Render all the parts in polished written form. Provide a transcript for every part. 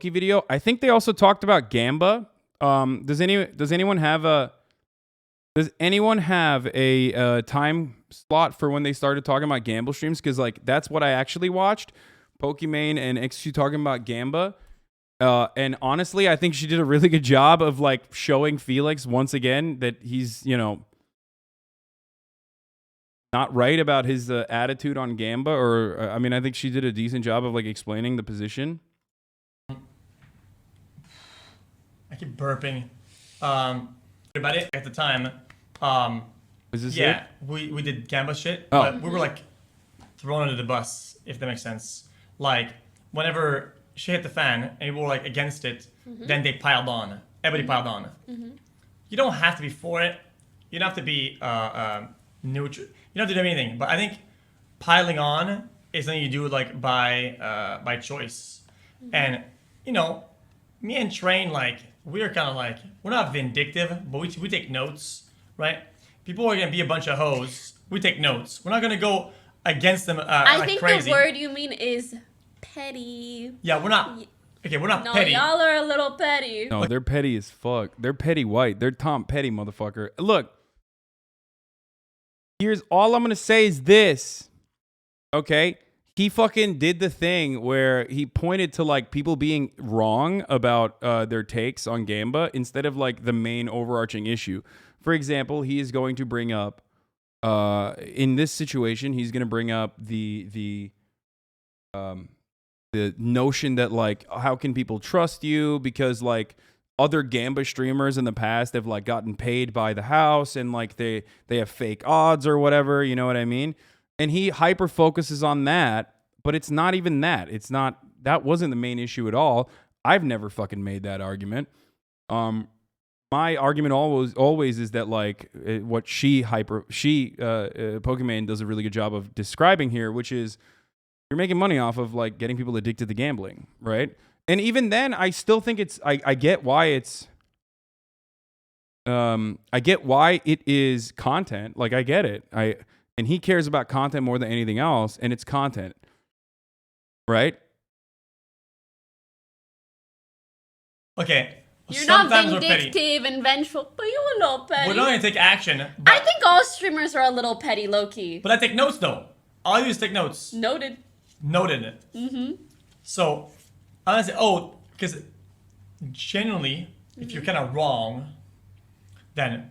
video. I think they also talked about Gamba. Does anyone have a time slot for when they started talking about Gamba streams? Because like that's what I actually watched. Pokimane and XQ talking about Gamba. And honestly, I think she did a really good job of like showing Felix once again that he's, not right about his attitude on Gamba. Or I mean, I think she did a decent job of like explaining the position. I keep burping. About it at the time. Is this yeah, it? we did Gamba shit, Oh. but we were like thrown under the bus, if that makes sense. Like whenever she hit the fan and we were like against it, then they piled on. Everybody piled on. You don't have to be for it. You don't have to be neutral. You don't have to do anything. But I think piling on is something you do like by choice. And me and Train, like we're kind of like we're not vindictive, but we take notes, right? People are gonna be a bunch of hoes. We take notes. We're not gonna go against them. I like think crazy. the word you mean is petty. Yeah, we're not. Okay, we're not No, petty. y'all are a little petty. No, they're petty as fuck. They're petty white. They're Tom Petty, motherfucker. Look, here's all I'm gonna say is this. Okay, he fucking did the thing where he pointed to like people being wrong about their takes on Gamba instead of like the main overarching issue. For example, he is going to bring up in this situation, he's going to bring up the notion that like how can people trust you because like other Gamba streamers in the past have like gotten paid by the house and like they have fake odds or whatever, you know what I mean? And he hyper focuses on that, but it's not even that. That wasn't the main issue at all. I've never fucking made that argument. My argument always is that like what Pokimane does a really good job of describing here, which is you're making money off of like getting people addicted to gambling, right? And even then, I still think I get why it's I get why it is content. Like I get it. And he cares about content more than anything else, and it's content, right? Okay. You're not Sometimes we're petty. vindictive and vengeful, but you're a little petty. We're not gonna take action. I think all streamers are a little petty, low-key. But I take notes though. All I do is take notes. Noted. Noted it. So I'm gonna say, because generally, if you're kind of wrong, then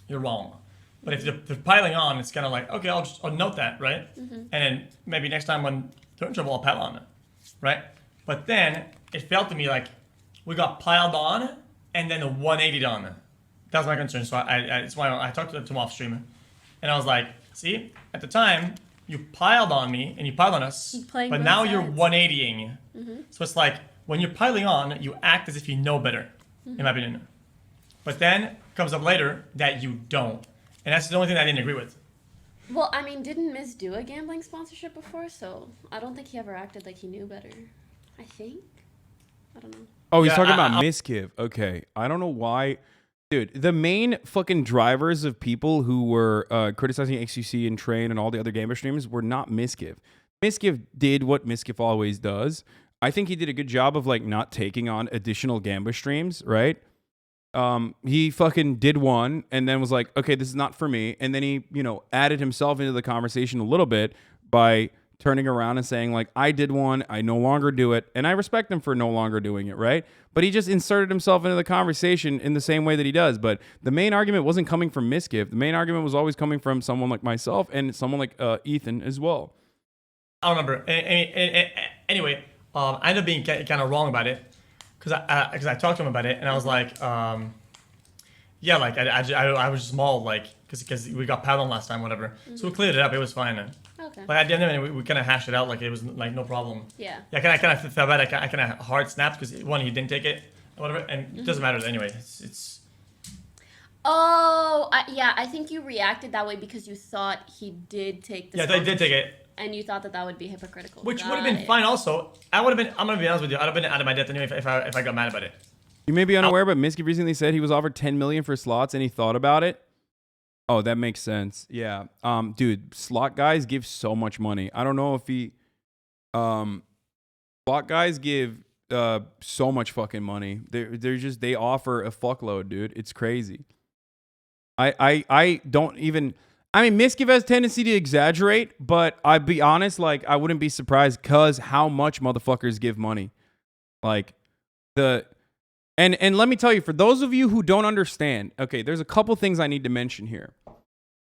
you're wrong. But if they're piling on, it's kind of like, okay, I'll note that, right? And then maybe next time when they're in trouble, I'll pile on it, right? But then it felt to me like we got piled on and then 180'd on. That was my concern. So it's why I talked to him off stream, and I was like, see, at the time you piled on me and you piled on us, but now you're 180ing. So it's like when you're piling on, you act as if you know better, in my opinion. But then comes up later that you don't. And that's the only thing that I didn't agree with. Well, I mean, didn't Miz do a gambling sponsorship before? So I don't think he ever acted like he knew better. I think. I don't know. Oh, he's talking about Miskiv. Okay. I don't know why. Dude, the main fucking drivers of people who were criticizing XQC and Train and all the other gamer streamers were not Miskiv. Miskiv did what Miskiv always does. I think he did a good job of like not taking on additional Gamba streams, right? He fucking did one and then was like, okay, this is not for me. And then he, added himself into the conversation a little bit by turning around and saying like, I did one, I no longer do it. And I respect him for no longer doing it, right? But he just inserted himself into the conversation in the same way that he does. But the main argument wasn't coming from Miskiv. The main argument was always coming from someone like myself and someone like Ethan as well. I don't remember. Anyway, I ended up being kind of wrong about it. Because I talked to him about it, and I was like, yeah, like, I was just mauled, like, because we got paddled last time, whatever. So we cleared it up, it was fine. Okay. But at the end of it, we kind of hashed it out, like, it was, like, no problem. Yeah. Yeah, I kind of felt bad, I kind of hard snapped, because one, he didn't take it, or whatever, and it doesn't matter anyway, it's... Oh, yeah, I think you reacted that way because you thought he did take the Yeah, I did take it. And you thought that would be hypocritical. Which would have been fine also. I'm going to be honest with you, I'd have been out of my depth anyway if I got mad about it. You may be unaware, but Miskiv recently said he was offered $10 million for slots and he thought about it. Oh, that makes sense. Yeah. Dude, slot guys give so much money. I don't know if slot guys give so much fucking money. They offer a fuckload, dude. It's crazy. I don't even. I mean, Miskiv has tendency to exaggerate, but I'd be honest, like I wouldn't be surprised because how much motherfuckers give money, like and let me tell you, for those of you who don't understand, okay, there's a couple things I need to mention here.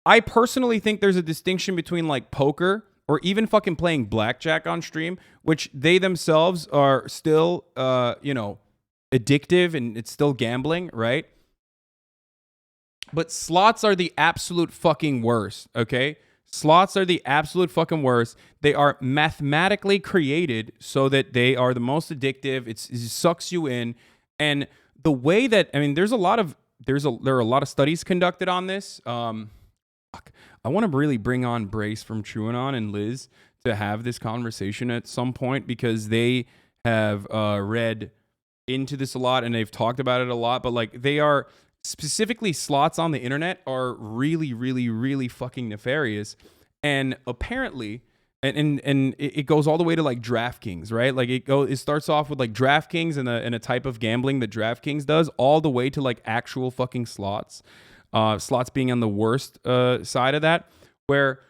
I personally think there's a distinction between like poker or even fucking playing blackjack on stream, which they themselves are still, addictive and it's still gambling, right? But slots are the absolute fucking worst, okay? Slots are the absolute fucking worst. They are mathematically created so that they are the most addictive. It sucks you in. And the way that, I mean, there are a lot of studies conducted on this. I want to really bring on Brace from TrueAnon and Liz to have this conversation at some point because they have read into this a lot and they've talked about it a lot. But like they are specifically slots on the internet are really, really, really fucking nefarious. And apparently, and it goes all the way to like DraftKings, right? Like it starts off with like DraftKings and a type of gambling that DraftKings does, all the way to like actual fucking slots. Slots being on the worst side of that, where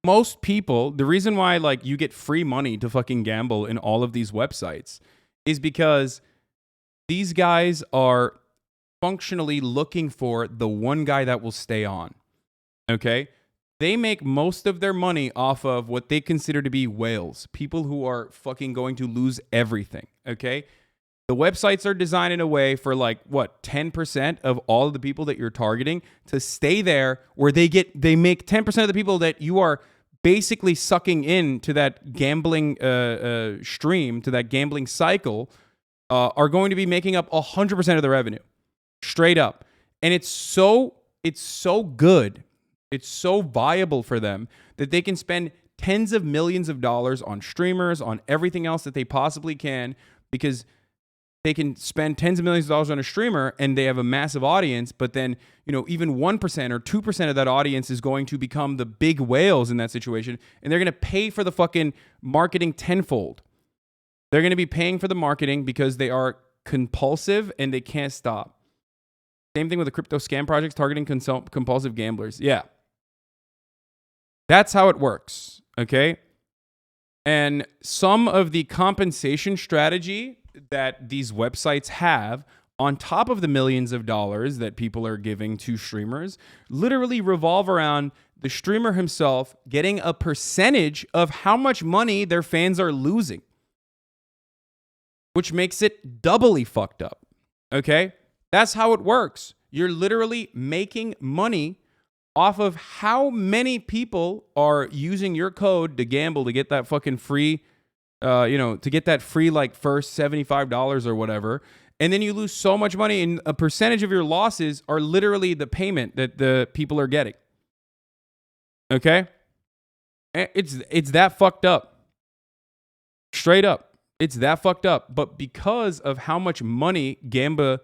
most people, the reason why like you get free money to fucking gamble in all of these websites is because these guys are functionally looking for the one guy that will stay on. Okay? They make most of their money off of what they consider to be whales, people who are fucking going to lose everything. Okay? The websites are designed in a way for like, 10% of all of the people that you're targeting to stay there where they make 10% of the people that you are basically sucking into that gambling stream, to that gambling cycle, are going to be making up 100% of the revenue, straight up. And it's so good, it's so viable for them that they can spend tens of millions of dollars on streamers, on everything else that they possibly can, because they can spend tens of millions of dollars on a streamer and they have a massive audience, but then, even 1% or 2% of that audience is going to become the big whales in that situation, and they're going to pay for the fucking marketing tenfold. They're going to be paying for the marketing because they are compulsive and they can't stop. Same thing with the crypto scam projects targeting compulsive gamblers. Yeah. That's how it works, okay? And some of the compensation strategy that these websites have on top of the millions of dollars that people are giving to streamers literally revolve around the streamer himself getting a percentage of how much money their fans are losing, which makes it doubly fucked up, okay? That's how it works. You're literally making money off of how many people are using your code to gamble to get that fucking free, to get that free like first $75 or whatever. And then you lose so much money, and a percentage of your losses are literally the payment that the people are getting. Okay? It's that fucked up. Straight up. It's that fucked up. But because of how much money because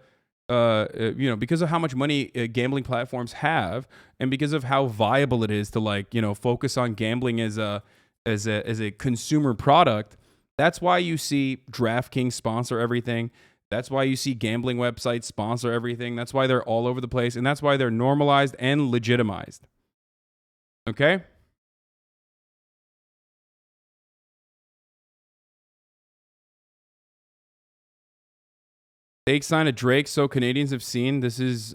of how much money gambling platforms have, and because of how viable it is to focus on gambling as a consumer product, that's why you see DraftKings sponsor everything. That's why you see gambling websites sponsor everything. That's why they're all over the place, and that's why they're normalized and legitimized. Okay? Fake sign of Drake, so Canadians have seen. This was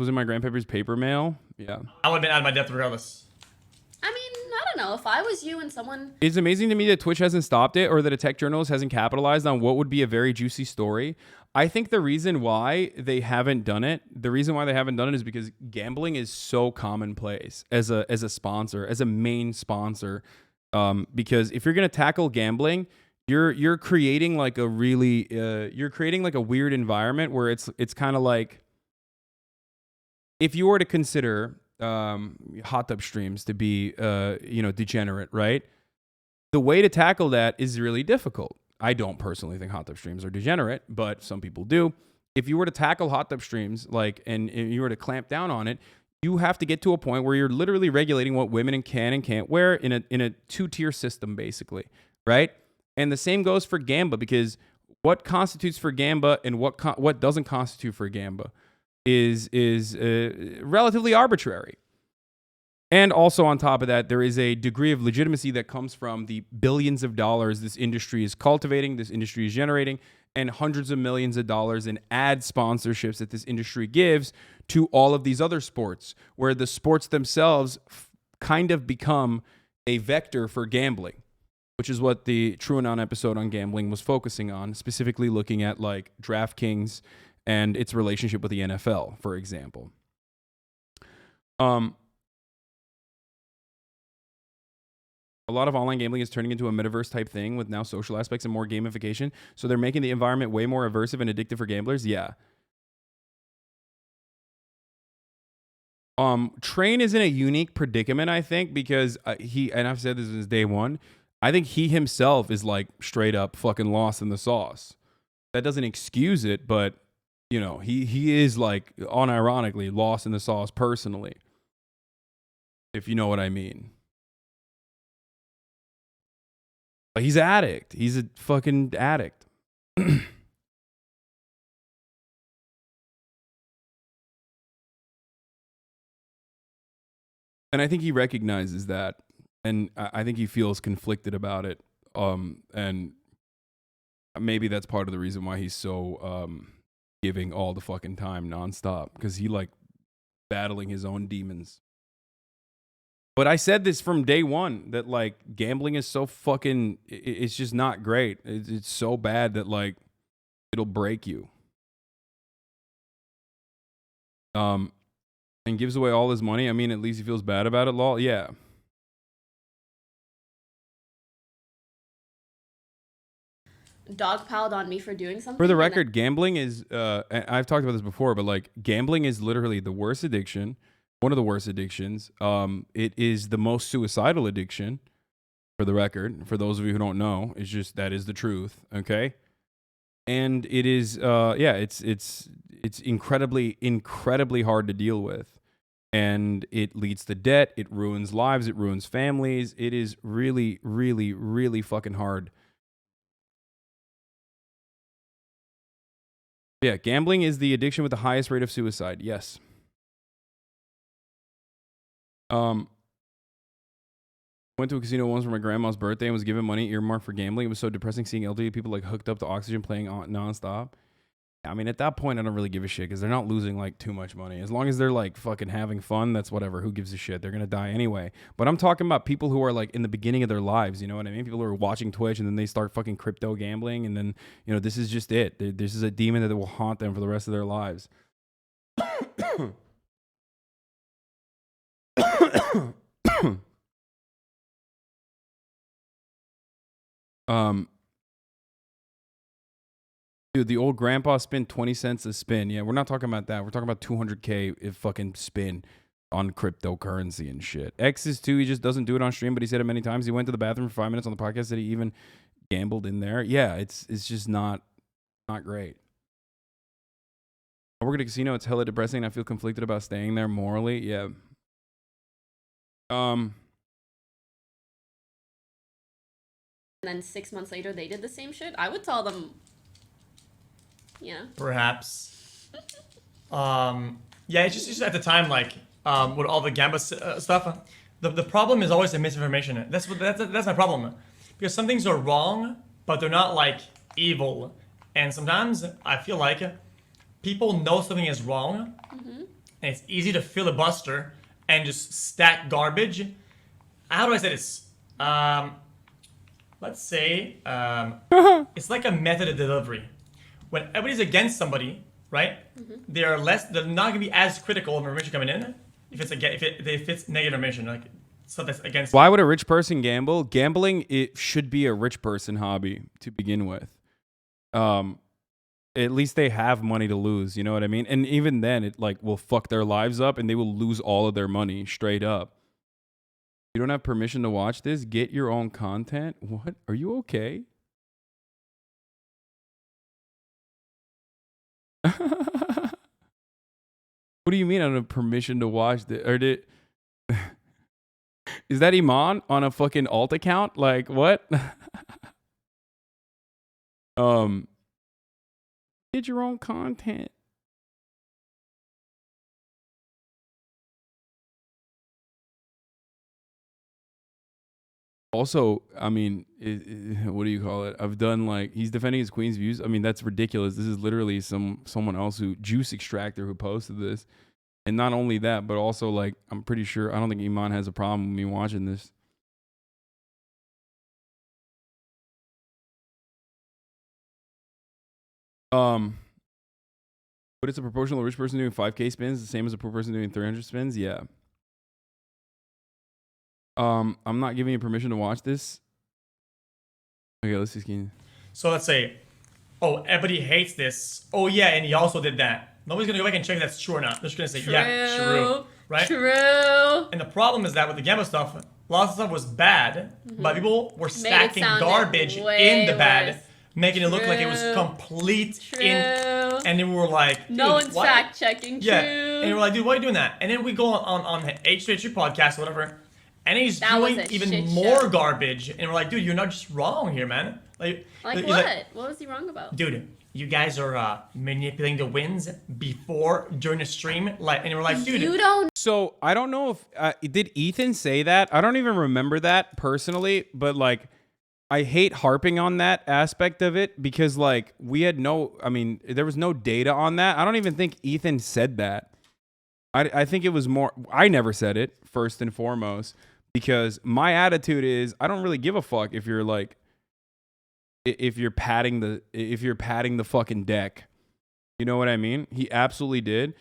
in my grandpapa's paper mail. Yeah. I would have been out of my depth regardless. I mean, I don't know. If I was you and someone... It's amazing to me that Twitch hasn't stopped it, or that a tech journalist hasn't capitalized on what would be a very juicy story. I think the reason why they haven't done it is because gambling is so commonplace as a sponsor, as a main sponsor. Because if you're going to tackle gambling, you're creating like a really you're creating like a weird environment where it's kind of like, if you were to consider hot tub streams to be degenerate, right? The way to tackle that is really difficult. I don't personally think hot tub streams are degenerate, but some people do. If you were to tackle hot tub streams and you were to clamp down on it, you have to get to a point where you're literally regulating what women can and can't wear in a two-tier system, basically, right? And the same goes for Gamba, because what constitutes for Gamba and what doesn't constitute for Gamba is relatively arbitrary. And also on top of that, there is a degree of legitimacy that comes from the billions of dollars this industry is cultivating, this industry is generating, and hundreds of millions of dollars in ad sponsorships that this industry gives to all of these other sports, where the sports themselves kind of become a vector for gambling, which is what the True Anon episode on gambling was focusing on, specifically looking at like DraftKings and its relationship with the NFL, for example. A lot of online gambling is turning into a metaverse type thing with now social aspects and more gamification. So they're making the environment way more aversive and addictive for gamblers. Yeah. Train is in a unique predicament, I think, because and I've said this since day one, I think he himself is like straight up fucking lost in the sauce. That doesn't excuse it, but you know, he is like unironically lost in the sauce personally, if you know what I mean. But he's an addict. He's a fucking addict. And I think he recognizes that. And I think he feels conflicted about it. And maybe that's part of the reason why he's so giving all the fucking time nonstop. Because he like battling his own demons. But I said this from day one, that like gambling is so fucking, it's just not great. It's so bad that like it'll break you. And gives away all his money. I mean, at least he feels bad about it, lol. Yeah. Dogpiled on me for doing something. For the record, gambling is, I've talked about this before, but like gambling is literally the worst addiction. One of the worst addictions. It is the most suicidal addiction, for the record. For those of you who don't know, it's just, that is the truth. Okay. And it is, it's incredibly, incredibly hard to deal with. And it leads to debt. It ruins lives. It ruins families. It is really, really, really fucking hard. Yeah, gambling is the addiction with the highest rate of suicide. Yes. Went to a casino once for my grandma's birthday and was given money earmarked for gambling. It was so depressing seeing elderly people like hooked up to oxygen playing nonstop. I mean, at that point, I don't really give a shit because they're not losing like too much money. As long as they're like fucking having fun, that's whatever. Who gives a shit? They're gonna die anyway. But I'm talking about people who are like in the beginning of their lives. You know what I mean? People who are watching Twitch and then they start fucking crypto gambling, and then you know this is just it. This is a demon that will haunt them for the rest of their lives. Dude, the old grandpa spent 20 cents a spin. Yeah, we're not talking about that. We're talking about 200K if fucking spin on cryptocurrency and shit. X is too. He just doesn't do it on stream, but he said it many times. He went to the bathroom for 5 minutes on the podcast. Said he even gambled in there. Yeah, it's just not great. I work at a casino. It's hella depressing. I feel conflicted about staying there morally. Yeah. And then 6 months later, they did the same shit. I would tell them, yeah. Perhaps. Yeah, it's just at the time, like, with all the Gamba stuff, the problem is always the misinformation. That's my problem. Because some things are wrong, but they're not, like, evil. And sometimes I feel like people know something is wrong, and it's easy to filibuster and just stack garbage. How do I say this? Let's say it's like a method of delivery. When everybody's against somebody, right? They're not gonna be as critical of information coming in if it's negative information, like stuff that's against. Why would a rich person gamble? Gambling, it should be a rich person hobby to begin with. At least they have money to lose, you know what I mean? And even then, it like will fuck their lives up, and they will lose all of their money straight up. You don't have permission to watch this? Get your own content? What? Are you okay? What do you mean I don't have permission to watch this? Or did is that Iman on a fucking alt account? Like what? Get your own content. Also, I mean, what do you call it? I've done like he's defending his queen's views. I mean, that's ridiculous. This is literally someone else who Juice Extractor who posted this, and not only that, but also like I'm pretty sure I don't think Iman has a problem with me watching this. But it's a proportional rich person doing 5K spins, the same as a poor person doing 300 spins. Yeah. I'm not giving you permission to watch this. Okay, let's see. So let's say, oh, everybody hates this. Oh yeah, and he also did that. Nobody's gonna go back and check if that's true or not. They're just gonna say, yeah, true. Right? True. And the problem is that with the Gamma stuff, a lot of stuff was bad, but people were stacking garbage in the bad, making it look like it was complete. And then we were like, no one's fact checking. Yeah, and we were like, dude, why are you doing that? And then we go on H3H3 podcast or whatever, and he's doing even more garbage, and we're like, dude, you're not just wrong here, man. Like what? Like, what was he wrong about? Dude, you guys are manipulating the wins during the stream, like, and we're like, dude, you don't. So I don't know if did Ethan say that? I don't even remember that personally, but like I hate harping on that aspect of it because like there was no data on that. I don't even think Ethan said that. I think it was more, I never said it first and foremost because my attitude is I don't really give a fuck if you're like, if you're padding the fucking deck. You know what I mean? He absolutely did.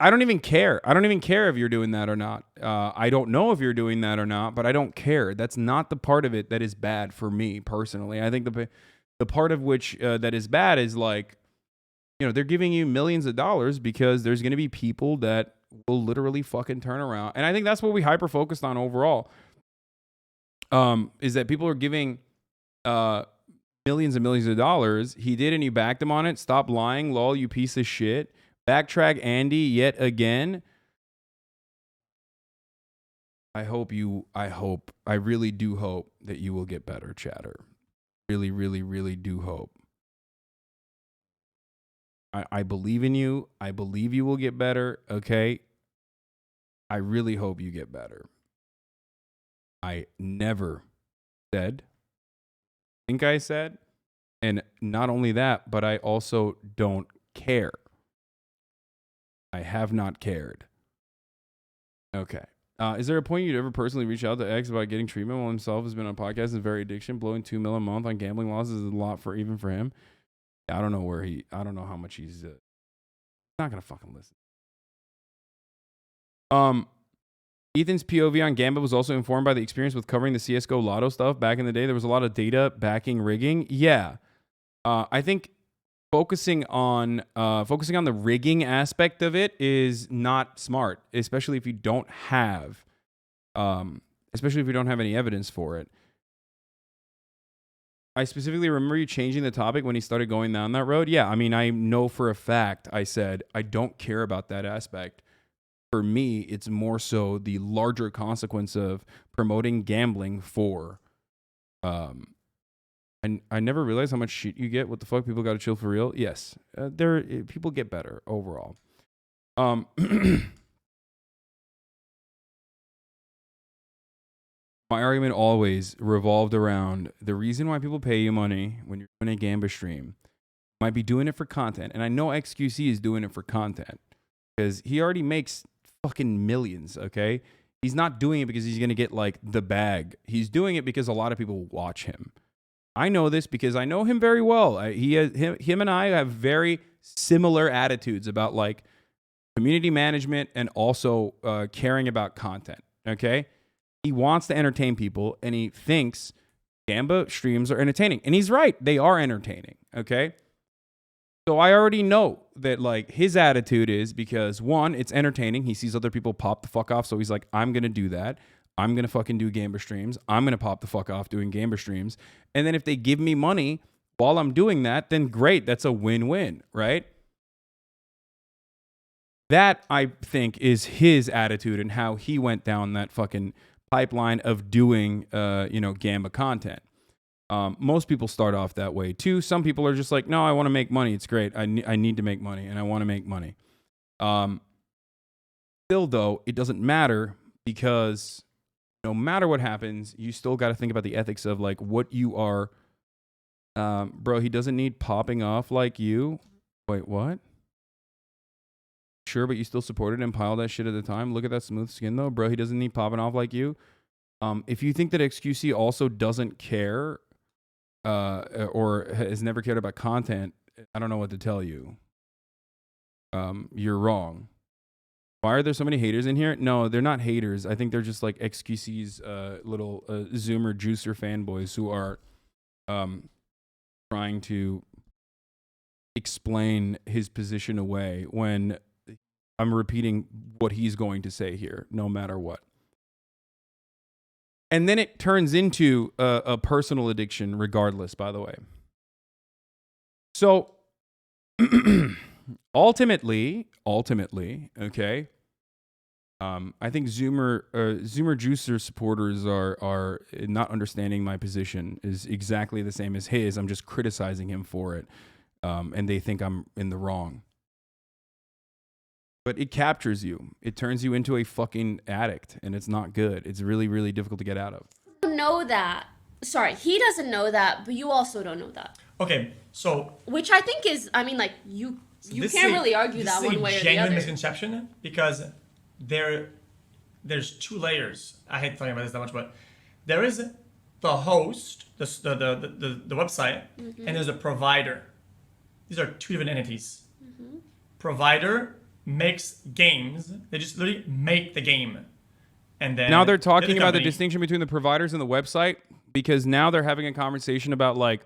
I don't even care. I don't even care if you're doing that or not. I don't know if you're doing that or not, but I don't care. That's not the part of it that is bad for me personally. I think the part of which that is bad is like, you know, they're giving you millions of dollars because there's going to be people that will literally fucking turn around. And I think that's what we hyper focused on overall. Is that people are giving millions and millions of dollars. He did, and you backed him on it. Stop lying, lol, you piece of shit. Backtrack Andy yet again. I really do hope that you will get better, chatter. Really, really, really do hope. I believe in you. I believe you will get better, okay? I really hope you get better. I never said, think I said, and not only that, but I also don't care. I have not cared. Okay. Is there a point you'd ever personally reach out to X about getting treatment while himself has been on podcast and very addiction? Blowing $2 million a month on gambling losses is a lot for even for him. I don't know I don't know how much he's not gonna fucking listen. Ethan's POV on Gambit was also informed by the experience with covering the CSGO Lotto stuff back in the day. There was a lot of data backing rigging. Yeah. I think focusing on the rigging aspect of it is not smart, especially if you don't have any evidence for it. I specifically remember you changing the topic when he started going down that road. Yeah, I mean, I know for a fact I said I don't care about that aspect. For me, it's more so the larger consequence of promoting gambling for and I never realized how much shit you get. What the fuck? People got to chill for real. Yes, people get better overall. My argument always revolved around the reason why people pay you money when you're doing a Gamba stream might be doing it for content, and I know XQC is doing it for content because he already makes fucking millions. Okay, he's not doing it because he's gonna get like the bag. He's doing it because a lot of people watch him. I know this because I know him very well. Him and I have very similar attitudes about like community management and also caring about content. Okay, he wants to entertain people and he thinks Gamba streams are entertaining, and he's right. They are entertaining. Okay, so I already know that like his attitude is because one, it's entertaining. He sees other people pop the fuck off, so he's like, I'm gonna do that. I'm going to fucking do Gamba streams. I'm going to pop the fuck off doing Gamba streams. And then if they give me money while I'm doing that, then great. That's a win-win, right? That, I think, is his attitude and how he went down that fucking pipeline of doing, Gamba content. Most people start off that way too. Some people are just like, no, I want to make money. It's great. I need to make money, and I want to make money. Still, though, it doesn't matter, because no matter what happens, you still got to think about the ethics of like what you are. Bro, he doesn't need popping off like you. Wait, what? Sure, but you still supported him, piled that shit at the time. Look at that smooth skin, though. Bro, he doesn't need popping off like you. If you think that XQC also doesn't care or has never cared about content, I don't know what to tell you. You're wrong. Why are there so many haters in here? No, they're not haters. I think they're just like XQC's little Zoomer juicer fanboys who are trying to explain his position away when I'm repeating what he's going to say here, no matter what. And then it turns into a personal addiction regardless, by the way. So ultimately, okay, I think Zoomer Juicer supporters are not understanding my position is exactly the same as his. I'm just criticizing him for it, and they think I'm in the wrong. But it captures you. It turns you into a fucking addict, and it's not good. It's really, really difficult to get out of. I don't know that. Sorry, he doesn't know that, but you also don't know that. Okay, so... Which I think is, I mean, like, you can't really argue that one way or the other. This is a genuine misconception, because there's two layers. I hate talking about this that much, but there is the host, the website, and there's a provider. These are two different entities. Provider makes games. They just literally make the game. And then now they're talking about the distinction between the providers and the website, because now they're having a conversation about like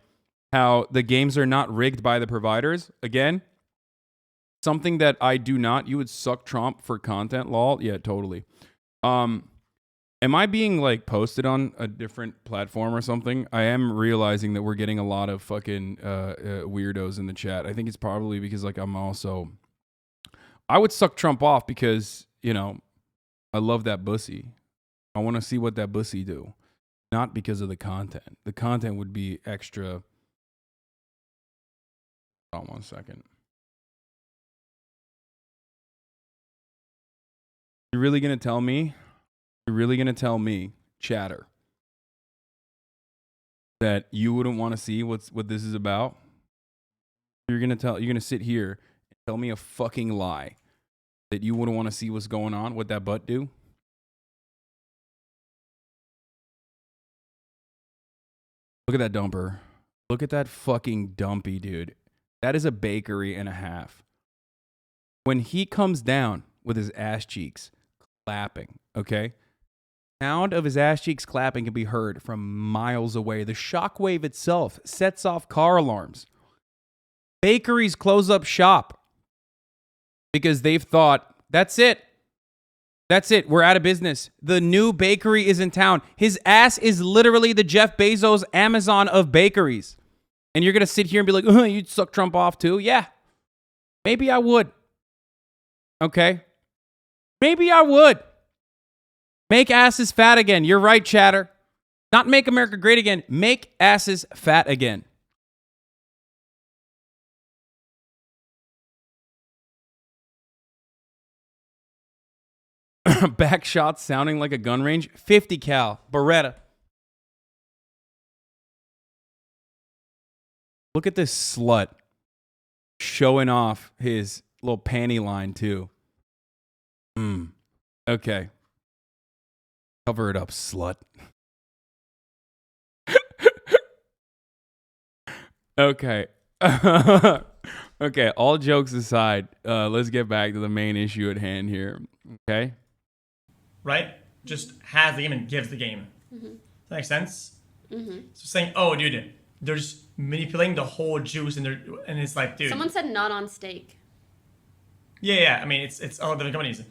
how the games are not rigged by the providers. Again, something that I do not. You would suck Trump for content, lol. Yeah, totally. Am I being like posted on a different platform or something? I am realizing that we're getting a lot of fucking weirdos in the chat. I think it's probably because like I would suck Trump off because, I love that bussy. I want to see what that bussy do. Not because of the content. The content would be extra. Hold on 1 second. You're really going to tell me? You're really going to tell me, chatter, that you wouldn't want to see what this is about? You're going to sit here and tell me a fucking lie that you wouldn't want to see what's going on, what that butt do? Look at that dumper. Look at that fucking dumpy, dude. That is a bakery and a half. When he comes down with his ass cheeks clapping, okay? Sound of his ass cheeks clapping can be heard from miles away. The shockwave itself sets off car alarms. Bakeries close up shop because they've thought, that's it. That's it. We're out of business. The new bakery is in town. His ass is literally the Jeff Bezos Amazon of bakeries. And you're going to sit here and be like, you'd suck Trump off too? Yeah. Maybe I would. Okay. Maybe I would. Make asses fat again. You're right, chatter. Not make America great again. Make asses fat again. Back shots sounding like a gun range. 50 cal. Beretta. Look at this slut showing off his little panty line too. Okay. Cover it up, slut. Okay. Okay, all jokes aside, let's get back to the main issue at hand here. Okay? Right? Just has the game and gives the game. Does that make sense? So saying, oh, dude, they're just manipulating the whole juice and it's like, dude. Someone said not on stake. Yeah. I mean, it's all different companies.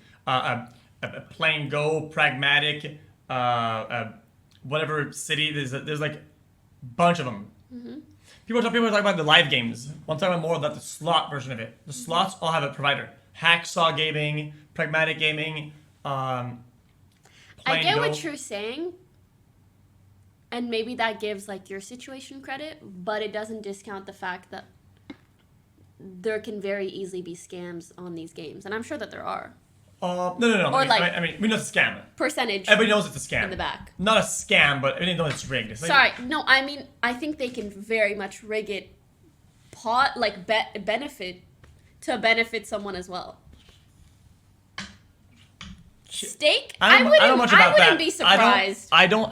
Plain Go, Pragmatic, whatever city. There's like a bunch of them. People talk about the live games. I'm talking about more about the slot version of it. The slots all have a provider. hacksaw gaming, pragmatic gaming. I get what you're saying, and maybe that gives like your situation credit, but it doesn't discount the fact that there can very easily be scams on these games, and I'm sure that there are. No. Or I mean, we know it's a scam. Percentage. Everybody knows it's a scam. In the back. Not a scam, but everybody knows it's rigged. It's like, Sorry, no, I mean, I think they can very much rig it, benefit someone as well. Stake? I wouldn't be surprised. I don't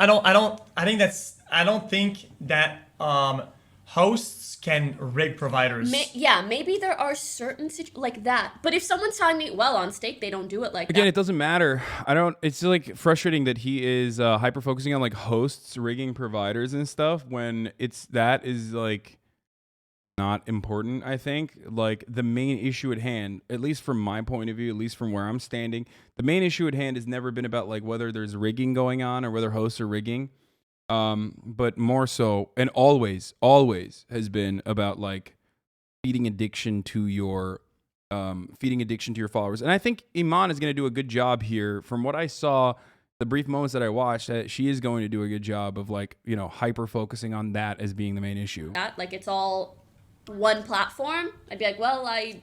think that hosts can rig providers. Maybe there are certain like that. But if someone's telling me, well, on Stake they don't do it like that. Again, it doesn't matter. It's like frustrating that he is hyper focusing on like hosts rigging providers and stuff when that is like not important. I think like the main issue at hand, at least from my point of view, at least from where I'm standing, the main issue at hand has never been about like whether there's rigging going on or whether hosts are rigging. But more so, and always has been about like feeding addiction to your followers. And I think Iman is going to do a good job here. From what I saw, the brief moments that I watched, that she is going to do a good job of like, hyper focusing on that as being the main issue. Like it's all one platform. I'd be like, well, I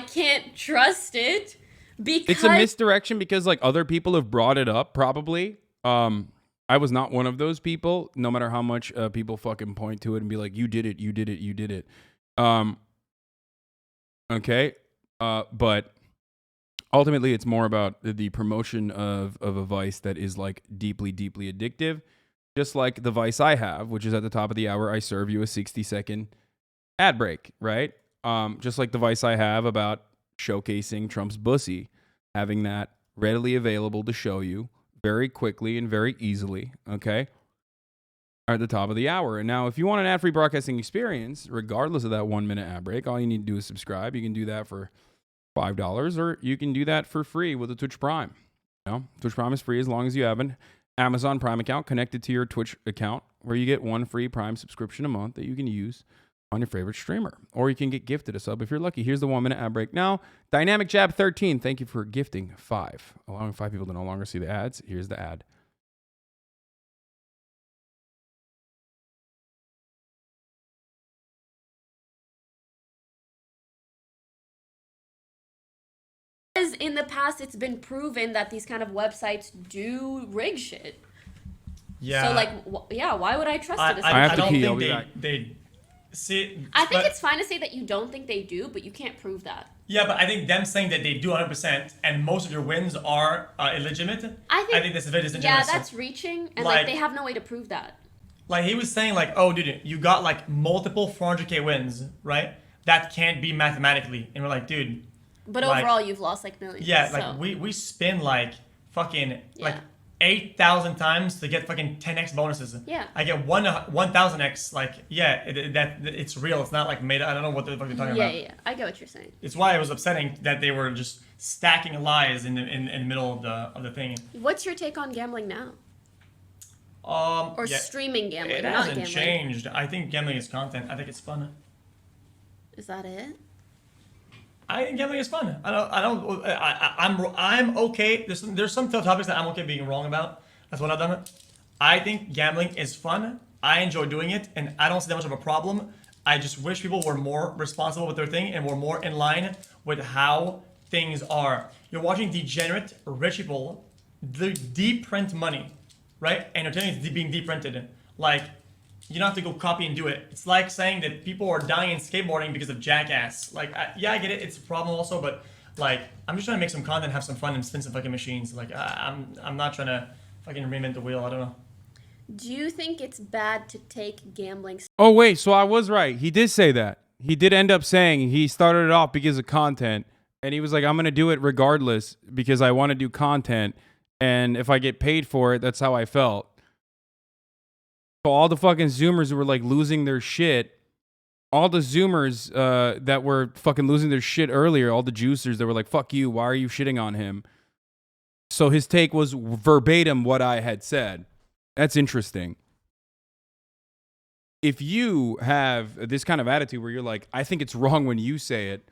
can't trust it because it's a misdirection because like other people have brought it up probably. I was not one of those people, no matter how much people fucking point to it and be like, you did it. Okay. But ultimately it's more about the promotion of a vice that is like deeply, deeply addictive. Just like the vice I have, which is at the top of the hour, I serve you a 60-second ad break, right? Just like the vice I have about showcasing Trump's bussy, having that readily available to show you very quickly and very easily, okay, at the top of the hour. And now, if you want an ad-free broadcasting experience, regardless of that 1-minute ad break, all you need to do is subscribe. You can do that for $5, or you can do that for free with a Twitch Prime. Twitch Prime is free as long as you have an Amazon Prime account connected to your Twitch account, where you get one free Prime subscription a month that you can use on your favorite streamer, or you can get gifted a sub if you're lucky. Here's the 1-minute ad break now. Dynamic Jab 13, thank you for gifting 5, allowing 5 people to no longer see the ads. Here's the ad. in the past it's been proven that these kind of websites do rig shit. Yeah. So like, why would I trust it? I don't think they see. I think it's fine to say that you don't think they do, but you can't prove that. Yeah, but I think them saying that they do 100% and most of your wins are illegitimate. I think that's very disingenuous. Yeah, that's reaching, and like they have no way to prove that. Like he was saying, like, oh, dude, you got like multiple 400K wins, right? That can't be mathematically, and we're like, dude. But overall, you've lost like millions. Yeah, like we spin like fucking like 8,000 times to get fucking 10x bonuses. Yeah. I get 1,000x. Like, yeah, it's real. It's not like made. I don't know what the fuck you're talking about. Yeah. I get what you're saying. It's why it was upsetting that they were just stacking lies in the middle of the thing. What's your take on gambling now? Streaming gambling. It hasn't changed. I think gambling is content. I think it's fun. Is that it? I think gambling is fun. I'm okay. There's some topics that I'm okay being wrong about. That's what I've done. I think gambling is fun. I enjoy doing it, and I don't see that much of a problem. I just wish people were more responsible with their thing and were more in line with how things are. You're watching degenerate rich people deprint money, right? And you're telling it's being deprinted. Like, you don't have to go copy and do it. It's like saying that people are dying in skateboarding because of Jackass. Like, I get it. It's a problem also, but like, I'm just trying to make some content, have some fun, and spin some fucking machines. Like, I'm not trying to fucking reinvent the wheel. I don't know. Do you think it's bad to take gambling? Oh wait, so I was right. He did say that. He did end up saying he started it off because of content, and he was like, "I'm gonna do it regardless because I want to do content, and if I get paid for it, that's how I felt." So all the fucking Zoomers who were like losing their shit, all the Zoomers that were fucking losing their shit earlier, all the juicers that were like, fuck you, why are you shitting on him? So his take was verbatim what I had said. That's interesting. If you have this kind of attitude where you're like, I think it's wrong when you say it,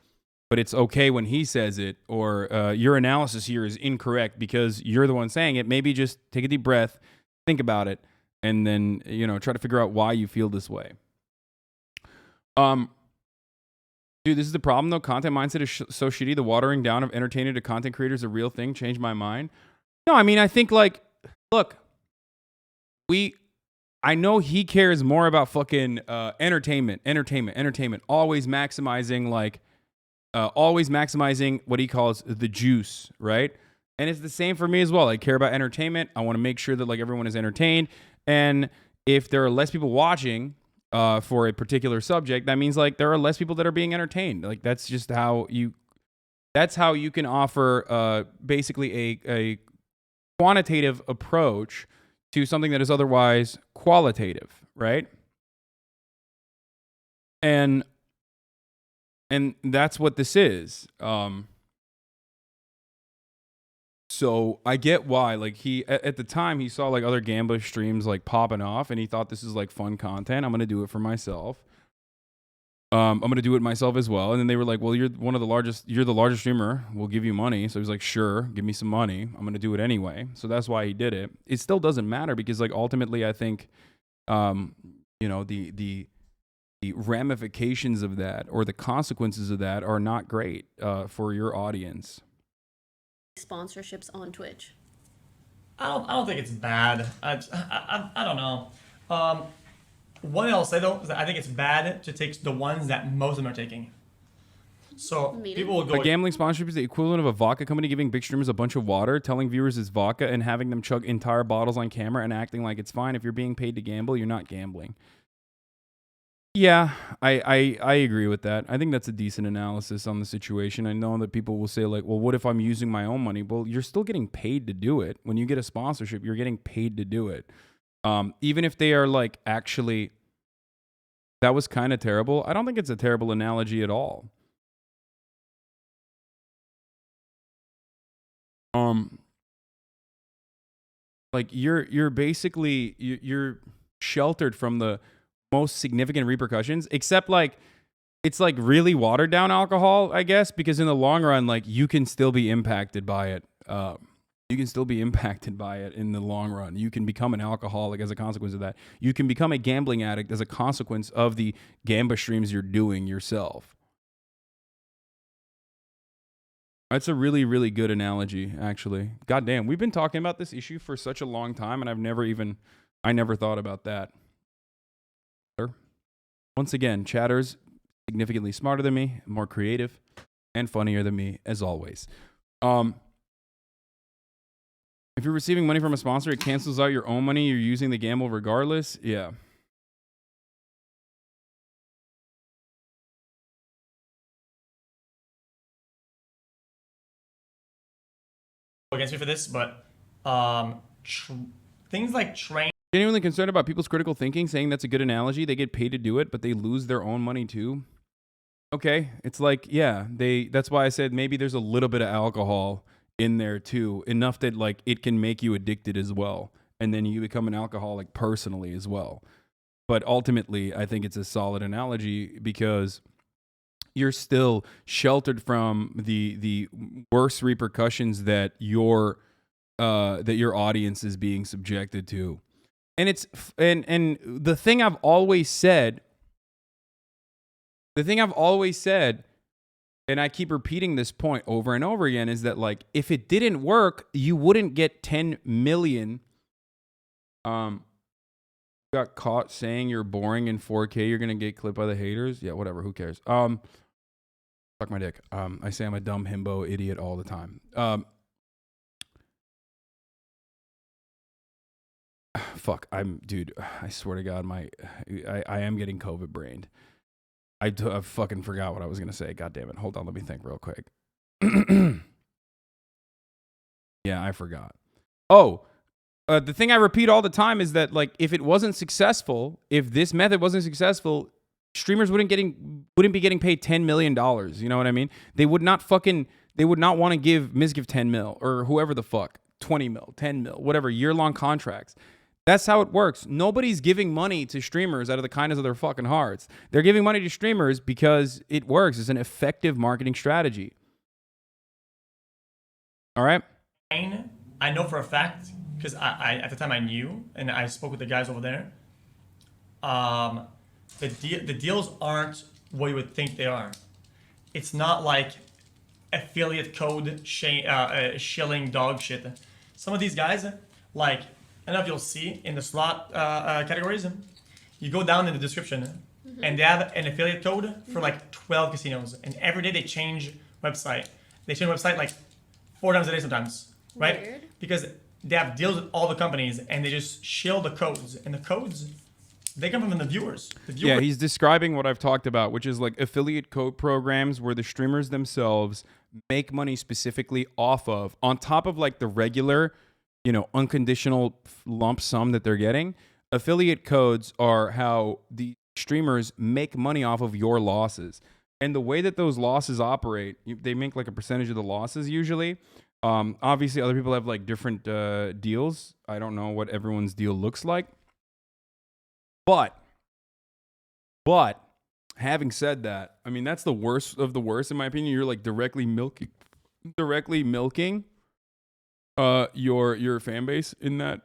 but it's okay when he says it, or your analysis here is incorrect because you're the one saying it. Maybe just take a deep breath, think about it, and then, try to figure out why you feel this way. Dude, this is the problem though. Content mindset is so shitty. The watering down of entertainer to content creators is a real thing. Changed my mind. No, I mean, I think look, I know he cares more about fucking entertainment. Always maximizing what he calls the juice, right? And it's the same for me as well. I care about entertainment. I want to make sure that everyone is entertained. And if there are less people watching for a particular subject, that means there are less people that are being entertained. That's just how you can offer basically a quantitative approach to something that is otherwise qualitative, right? And that's what this is. So I get why, he at the time he saw other gambler streams popping off, and he thought this is fun content. I'm gonna do it for myself. I'm gonna do it myself as well. And then they were like, "Well, you're the largest streamer. We'll give you money." So he's like, "Sure, give me some money. I'm gonna do it anyway." So that's why he did it. It still doesn't matter because ultimately I think, the ramifications of that or the consequences of that are not great for your audience. Sponsorships on Twitch. I don't think it's bad. I don't know. What else? I think it's bad to take the ones that most of them are taking. So people will go. A gambling sponsorship is the equivalent of a vodka company giving big streamers a bunch of water, telling viewers it's vodka, and having them chug entire bottles on camera and acting like it's fine. If you're being paid to gamble, you're not gambling. Yeah, I agree with that. I think that's a decent analysis on the situation. I know that people will say well, what if I'm using my own money? Well, you're still getting paid to do it. When you get a sponsorship, you're getting paid to do it. Even if they are actually, that was kind of terrible. I don't think it's a terrible analogy at all. You're basically, you're sheltered from the most significant repercussions, except it's really watered down alcohol, I guess, because in the long run, you can still be impacted by it. You can still be impacted by it in the long run. You can become an alcoholic as a consequence of that. You can become a gambling addict as a consequence of the gamba streams you're doing yourself. That's a really, really good analogy, actually. God damn, we've been talking about this issue for such a long time, and I never thought about that. Once again, Chatter's significantly smarter than me, more creative, and funnier than me, as always. If you're receiving money from a sponsor, it cancels out your own money. You're using the gamble regardless. Yeah. Against me for this, but things like train. Genuinely concerned about people's critical thinking, saying that's a good analogy. They get paid to do it, but they lose their own money too. Okay, it's that's why I said maybe there's a little bit of alcohol in there too, enough that it can make you addicted as well, and then you become an alcoholic personally as well. But ultimately, I think it's a solid analogy because you're still sheltered from the worst repercussions that your audience is being subjected to. And it's and the thing I've always said, and I keep repeating this point over and over again, is that if it didn't work, you wouldn't get 10 million. Got caught saying you're boring in 4K, you're gonna get clipped by the haters. Yeah, whatever. Who cares? Suck my dick. I say I'm a dumb himbo idiot all the time. Fuck, dude, I swear to God, I am getting COVID brained. I fucking forgot what I was going to say. God damn it. Hold on, let me think real quick. Yeah, I forgot. Oh, the thing I repeat all the time is that if it wasn't successful, if this method wasn't successful, streamers wouldn't be getting paid $10 million. You know what I mean? They would not want to give Mizgiv 10 mil or whoever the fuck, 20 mil, 10 mil, whatever, year-long contracts. That's how it works. Nobody's giving money to streamers out of the kindness of their fucking hearts. They're giving money to streamers because it works. It's an effective marketing strategy. All right? I know for a fact, because I at the time I knew, and I spoke with the guys over there, the deals aren't what you would think they are. It's not like affiliate code shilling dog shit. Some of these guys, like, I don't know if you'll see in the slot categories, you go down in the description, and they have an affiliate code for like 12 casinos, and every day they change website. They change website like 4 times a day sometimes, right? Weird. Because they have deals with all the companies, and they just shill the codes, and the codes, they come from the viewers. Yeah, he's describing what I've talked about, which is like affiliate code programs where the streamers themselves make money specifically off of, on top of like the regular, you know, unconditional lump sum that they're getting. Affiliate codes are how the streamers make money off of your losses. And the way that those losses operate, they make like a percentage of the losses usually. Obviously, other people have like different deals. I don't know what everyone's deal looks like. But having said that, I mean, that's the worst of the worst, in my opinion. You're like directly milking your fan base in that